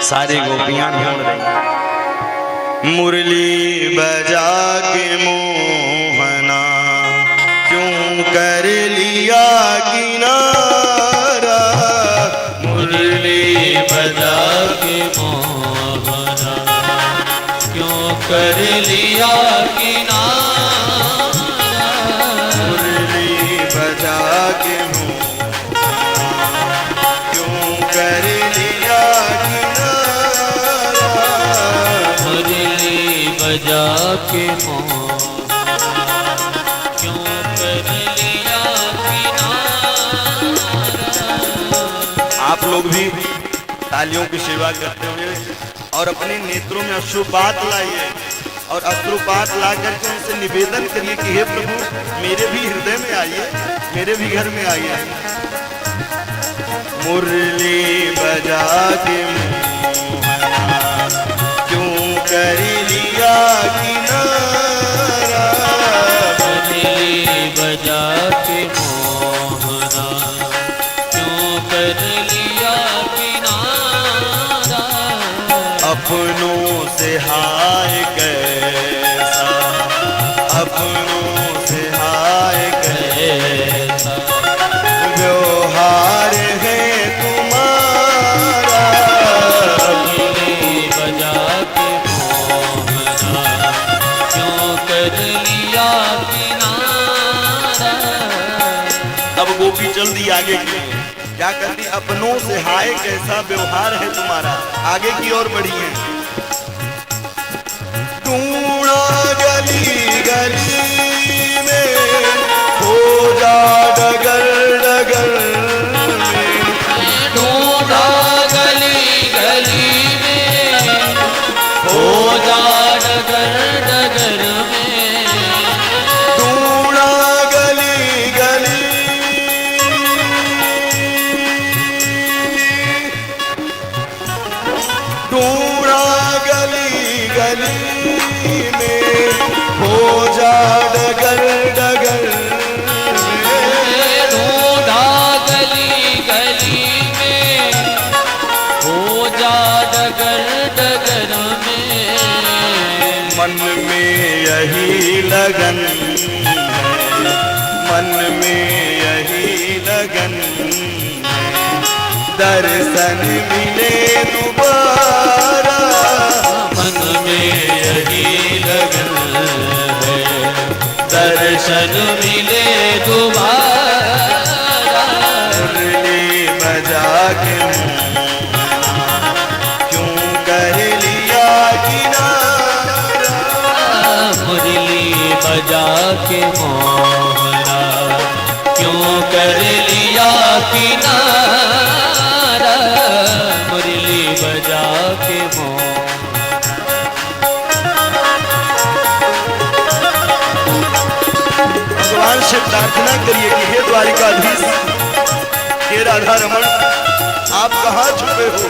सारी गोपियां ढूंढ रही। मुरली बजा के मोहना क्यों कर लिया किनारा, मुरली बजा के मोहना क्यों कर लिया किनारा, मुरली बजा के क्यों कर लिया किनारा, मुरली बजा के मोहना क्यों कर लिया किनारा। आप लोग भी तालियों की सेवा करते हुए और अपने नेत्रों में अश्रुपात लाइए और अश्रुपात ला करके उनसे निवेदन करिए कि हे प्रभु मेरे भी हृदय में आइए, मेरे भी घर में आइए। मुरली बजा के मोहना क्यों कर लिया किनारा, मुरली बजा के मोहना क्यों कर लिया किनारा, अपनों से हाय कैसा, अपनों से हाय कैसा व्यवहार है तुम्हारा, मुरली बजा के मोहना क्यों कर लिया किनारा। अब गोपी चल दी आगे की, क्या करती, अपनों से हाय कैसा व्यवहार है तुम्हारा, आगे की ओर बढ़ी है। ढूंढा गली गली में हो जा डगर डगर में, ढूंढा गली गली में हो जा डगर डगर में, ढूंढा गली गली ढूंढा गली गली में हो जा डगर डगर में, ढूंढा गली गली में हो जा डगर डगर में, मन में यही लगन है, मन में यही लगन है, दर्शन मिले दोबारा, मन में यही लगन है, दर्शन मिले दोबारा। मुरली बजा के क्यों कर लिया किनारा, मुरली बजा के मोहना क्यों कर लिया किनारा, मुरली बजा के मोहना। भगवान से प्रार्थना करिए कि हे द्वारिकाधीश, हे राधा रमण, आप कहाँ छुपे हो।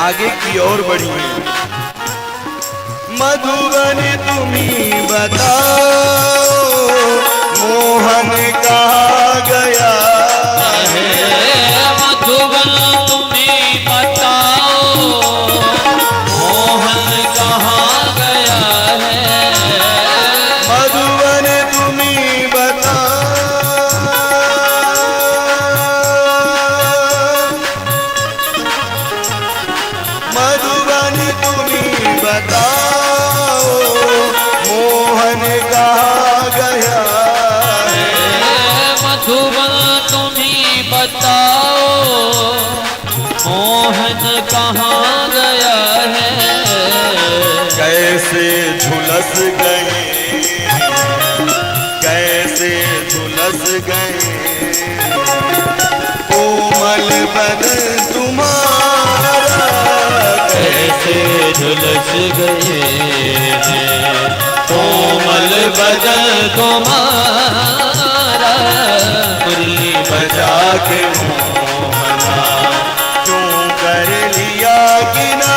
आगे की ओर बढ़ी है। मधुबन तुम्ही बताओ मोहन कहाँ गया है, मधुबन तुम्हें बताओ मोहन कहाँ गया है, मधुबन तुम्ही बताओ, मधुबन तुम्ही बताओ मोहन कहाँ गया है, बताओ मोहन कहाँ गया है। कैसे झुलस गए, कैसे झुलस गए कोमल बदन तुम्हारा, कैसे झुलस गए हैं कोमल बदन तुम्हारा। मुरली बजा के मोहना क्यों कर लिया किनारा।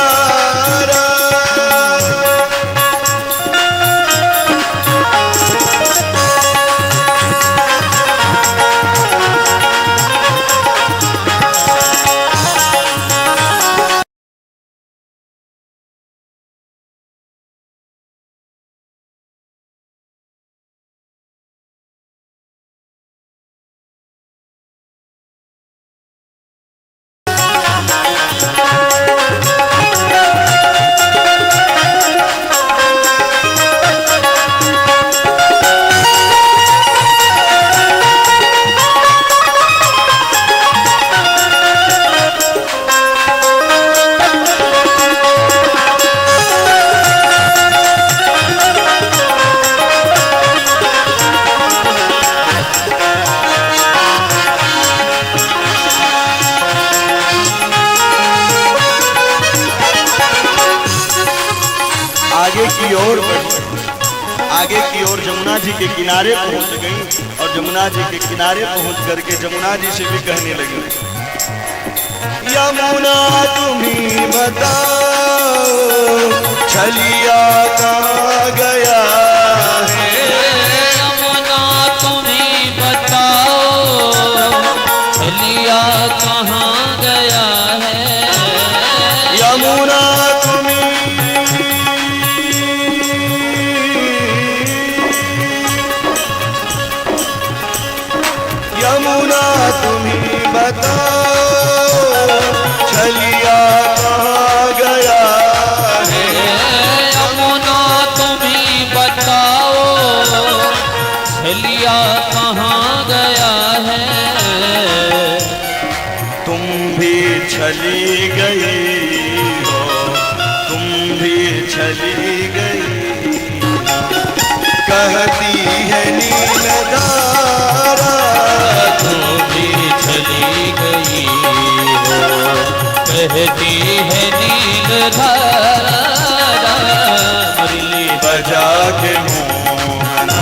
आगे की ओर जमुना जी के किनारे पहुंच गई और जमुना जी के किनारे पहुंच करके जमुना जी से भी कहने लगी, यमुना तुम्ही बताओ छलिया कहाँ गया है। यमुना तुम्ही बताओ छलिया कहाँ गया है। यमुना तुम्ही बताओ छलिया कहाँ गया है। यमुना तुम्ही बताओ छलिया कहाँ गया है। तुम भी छली गई हो, तुम भी छली गई, कहती है नीलधारा। चली गई हो कहती है नीलधारा। मुरली बजा के मोहना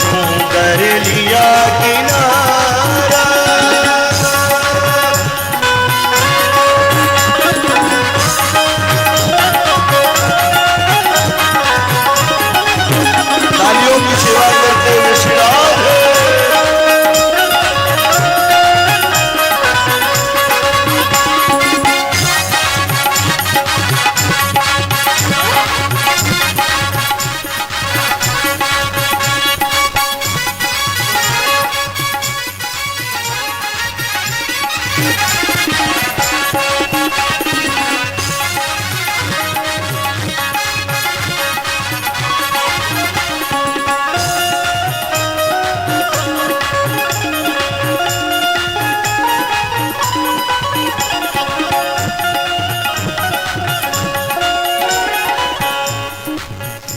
तू कर लिया किनारा। तालियों की सेवा करते हुए श्री राधे।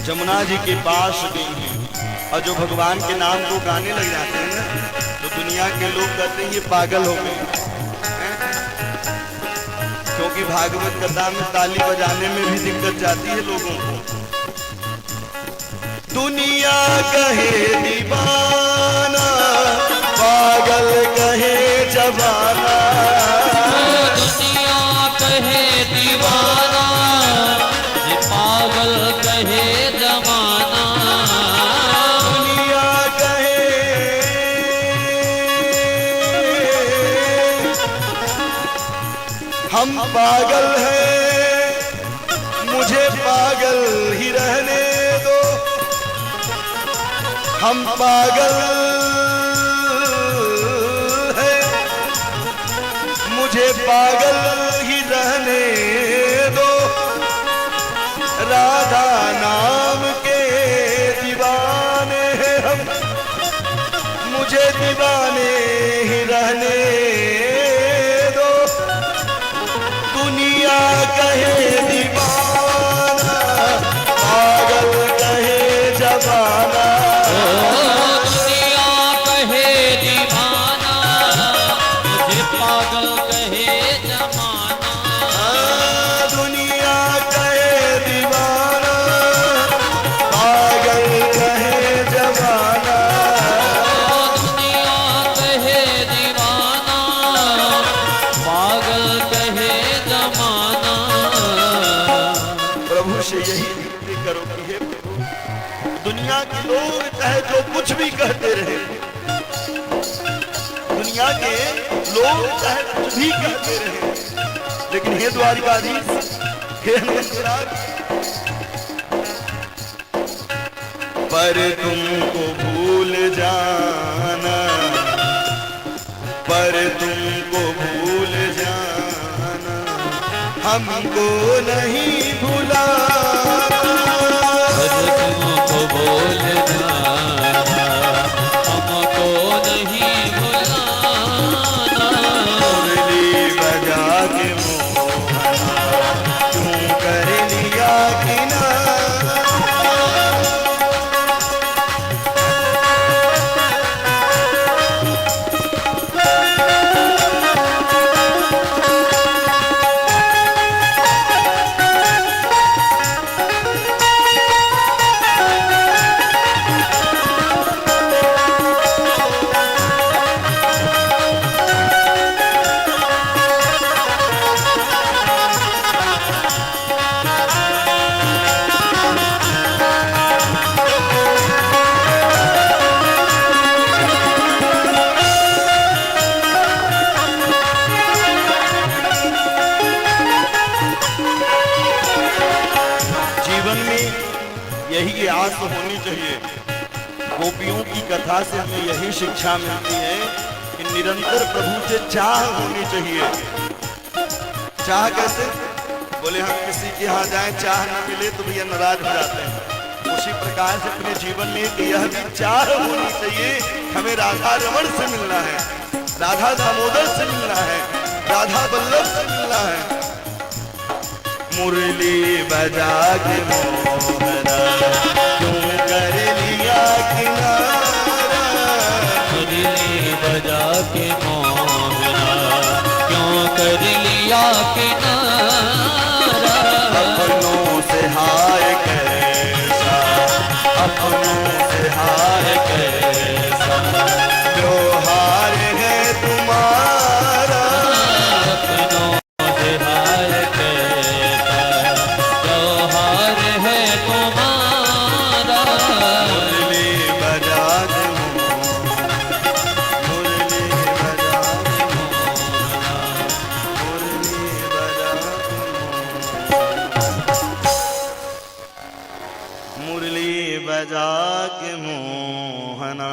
जमुना जी के पास गई हैं और जो भगवान के नाम को गाने लग जाते हैं ना, तो दुनिया के लोग कहते हैं ये पागल हो गए, क्योंकि भागवत कथा में ताली बजाने में भी दिक्कत जाती है लोगों को। दुनिया कहे दीवाना, पागल कहे जवाना। दुनिया कहे दीवाना, पागल कहे जमाना। दुनिया कहे हम पागल हैं, मुझे पागल ही रहने दो। हम पागल हैं, मुझे पागल ही रहने दो। राधा नाम के दीवाने हैं हम, मुझे दीवाने ही रहने दुनिया के लोग चाहे जो कुछ भी कहते रहे, दुनिया के लोग चाहे कुछ भी कहते रहे, लेकिन हे द्वारिकाधीश, हे हनुमंतराज, पर तुमको भूल जाना, पर तुमको भूल जाना, हमको नहीं भुला, पर तुमको भूल जाना, हमको नहीं भुलाना। मुरली बजा के मोहना क्यों कर लिया किनारा। यही आस होनी चाहिए। गोपियों की कथा से हमें यही शिक्षा मिलती है कि निरंतर प्रभु से चाह होनी चाहिए। चाह कैसे? बोले हम किसी के यहाँ जाएं, चाह ना मिले तो भैया नाराज हो जाते हैं। उसी प्रकार से अपने जीवन में यह भी चाह होनी चाहिए, हमें राधा रमण से मिलना है, राधा दामोदर से मिलना है, राधा वल्लभ से मिलना है। मुरली बजा के मोहना क्यों कर लिया किनारा, मुरली बजा के मोहना क्यों कर लिया किनारा। अपनों से हाय कैसा, अपनों से हाय कैसा, जो हार है तुम्हारा, अपनों से हाय कैसा, जो हार है तुम्हारा। मुरली बजा के मुरली बजा के मुरली बजा के मुरली बजा के मोहना।